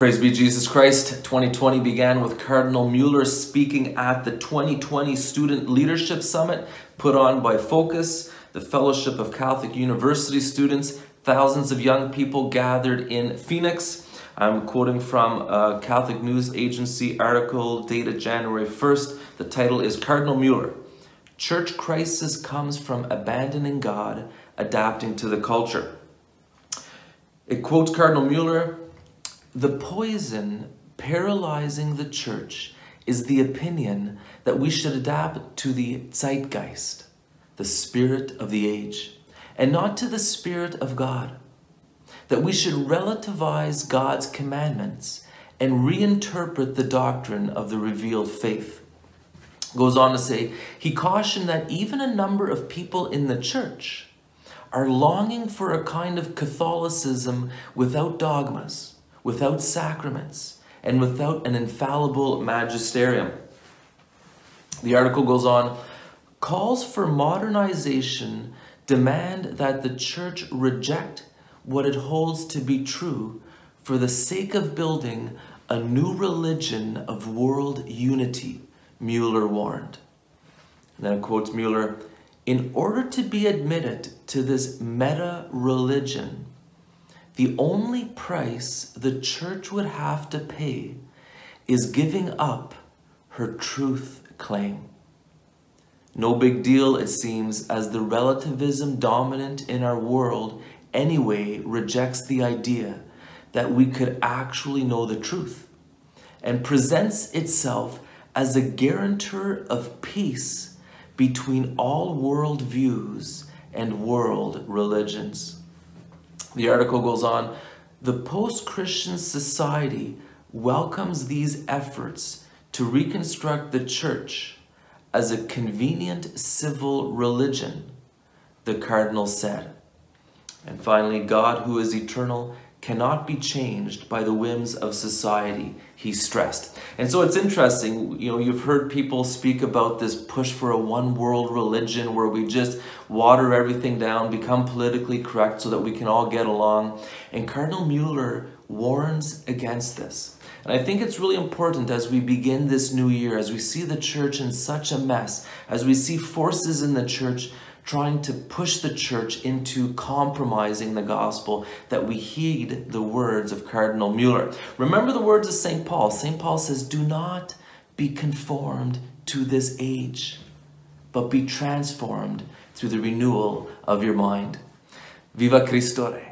Praise be Jesus Christ. 2020 began with Cardinal Mueller speaking at the 2020 Student Leadership Summit put on by Focus, the Fellowship of Catholic University Students. Thousands of young people gathered in Phoenix. I'm quoting from a Catholic News Agency article dated January 1st. The title is Cardinal Mueller, Church Crisis Comes from Abandoning God, Adapting to the Culture. It quotes Cardinal Mueller, "The poison paralyzing the church is the opinion that we should adapt to the zeitgeist, the spirit of the age, and not to the spirit of God. That we should relativize God's commandments and reinterpret the doctrine of the revealed faith." Goes on to say, he cautioned that even a number of people in the church are longing for a kind of Catholicism without dogmas, without sacraments, and without an infallible magisterium. The article goes on, calls for modernization demand that the church reject what it holds to be true for the sake of building a new religion of world unity, Mueller warned. And then it quotes Mueller, "In order to be admitted to this meta-religion, the only price the church would have to pay is giving up her truth claim. No big deal, it seems, as the relativism dominant in our world anyway rejects the idea that we could actually know the truth and presents itself as a guarantor of peace between all world views and world religions." The article goes on, "The post-Christian society welcomes these efforts to reconstruct the church as a convenient civil religion," the cardinal said. And finally, God, who is eternal, cannot be changed by the whims of society, he stressed. And so it's interesting, you've heard people speak about this push for a one world religion where we just water everything down, become politically correct so that we can all get along. And Cardinal Mueller warns against this. And I think it's really important as we begin this new year, as we see the church in such a mess, as we see forces in the church trying to push the church into compromising the gospel, that we heed the words of Cardinal Mueller. Remember the words of St. Paul. St. Paul says, "Do not be conformed to this age, but be transformed through the renewal of your mind." Viva Cristo Rey.